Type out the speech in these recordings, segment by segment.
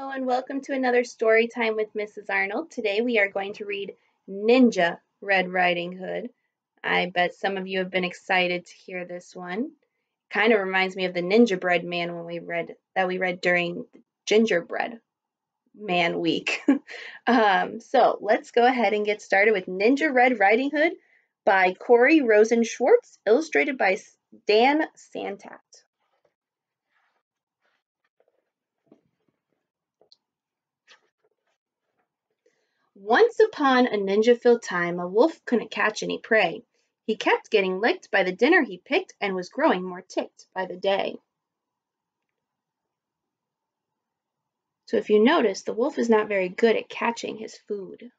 Hello and welcome to another story time with Mrs. Arnold. Today we are going to read Ninja Red Riding Hood. I bet some of you have been excited to hear this one. Kind of reminds me of the Ninja Man when we read during Gingerbread Man Week. So let's go ahead and get started with Ninja Red Riding Hood by Corey Rosen Schwartz, illustrated by Dan Santat. Once upon a ninja-filled time, a wolf couldn't catch any prey. He kept getting licked by the dinner he picked and was growing more ticked by the day. So if you notice, the wolf is not very good at catching his food.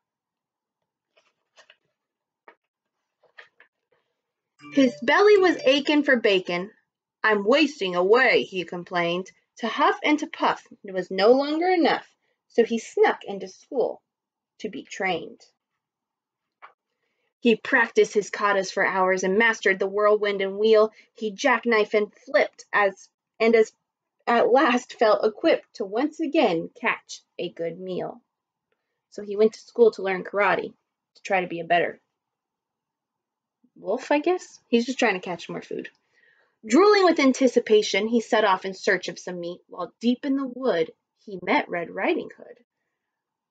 His belly was aching for bacon. "I'm wasting away," he complained. To huff and to puff was no longer enough, so he snuck into school to be trained. He practiced his katas for hours and mastered the whirlwind and wheel. He jackknifed and flipped as at last felt equipped to once again catch a good meal. So he went to school to learn karate, to try to be a better wolf, I guess. He's just trying to catch more food. Drooling with anticipation, he set off in search of some meat. While deep in the wood, he met Red Riding Hood.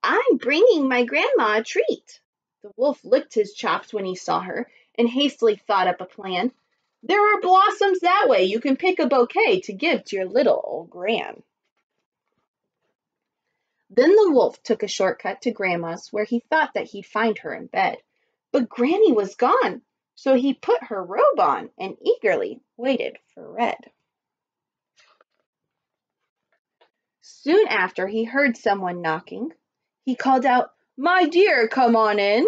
"I'm bringing my grandma a treat." The wolf licked his chops when he saw her and hastily thought up a plan. "There are blossoms that way. You can pick a bouquet to give to your little old gran." Then the wolf took a shortcut to Grandma's, where he thought that he'd find her in bed. But Granny was gone, so he put her robe on and eagerly waited for Red. Soon after, he heard someone knocking. He called out, "My dear, come on in.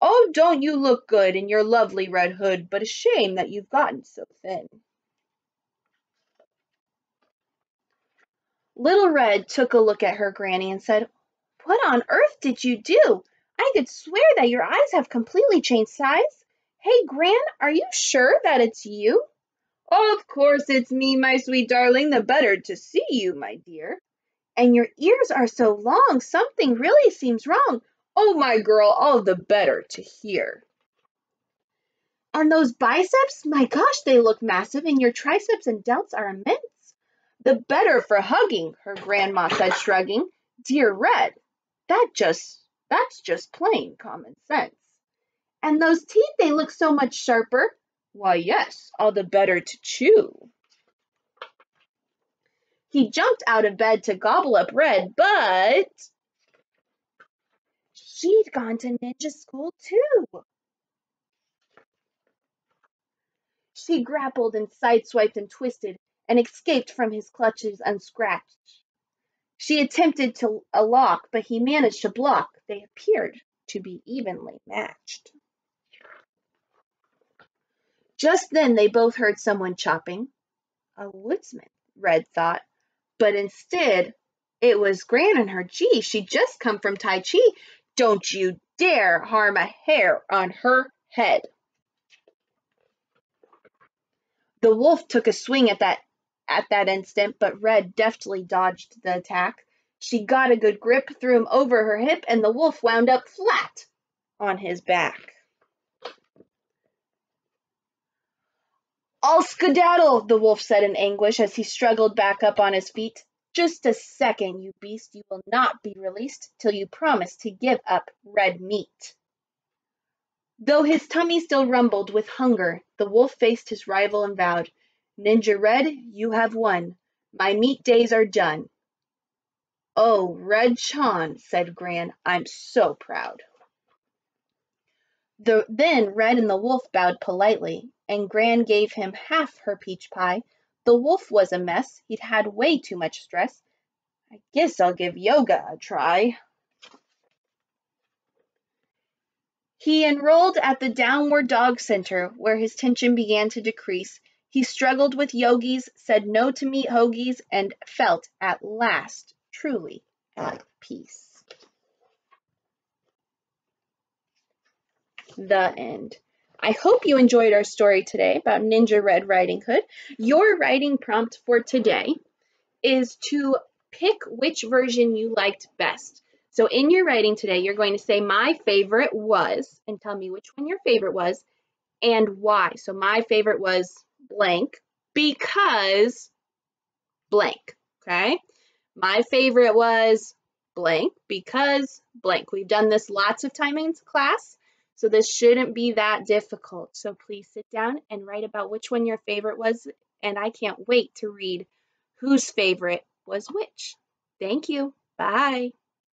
Oh, don't you look good in your lovely red hood, but a shame that you've gotten so thin." Little Red took a look at her granny and said, "What on earth did you do? I could swear that your eyes have completely changed size. Hey, Gran, are you sure that it's you?" "Of course it's me, my sweet darling, the better to see you, my dear." "And your ears are so long, something really seems wrong." "Oh, my girl, all the better to hear." "And those biceps, my gosh, they look massive, and your triceps and delts are immense." "The better for hugging," her grandma said, shrugging. "Dear Red, that's just plain common sense." "And those teeth, they look so much sharper." "Why, yes, all the better to chew." He jumped out of bed to gobble up Red, but she'd gone to ninja school too. She grappled and sideswiped and twisted and escaped from his clutches unscratched. She attempted a lock, but he managed to block. They appeared to be evenly matched. Just then they both heard someone chopping. A woodsman, Red thought, but instead it was Gran and her. Gee, she'd just come from Tai Chi. Don't you dare harm a hair on her head. The wolf took a swing at that instant, but Red deftly dodged the attack. She got a good grip, threw him over her hip, and the wolf wound up flat on his back. "I'll skedaddle," the wolf said in anguish as he struggled back up on his feet. "Just a second, you beast. You will not be released till you promise to give up red meat." Though his tummy still rumbled with hunger, the wolf faced his rival and vowed, "Ninja Red, you have won. My meat days are done." "Oh, Red Chan," said Gran, "I'm so proud." Then Red and the wolf bowed politely, and Gran gave him half her peach pie. The wolf was a mess. He'd had way too much stress. "I guess I'll give yoga a try." He enrolled at the Downward Dog Center, where his tension began to decrease. He struggled with yogis, said no to meat hoagies, and felt at last truly at peace. The end. I hope you enjoyed our story today about Ninja Red Riding Hood. Your writing prompt for today is to pick which version you liked best. So in your writing today, you're going to say my favorite was, and tell me which one your favorite was and why. So my favorite was blank because blank, okay? My favorite was blank because blank. We've done this lots of time in class, so this shouldn't be that difficult. So please sit down and write about which one your favorite was, and I can't wait to read whose favorite was which. Thank you. Bye.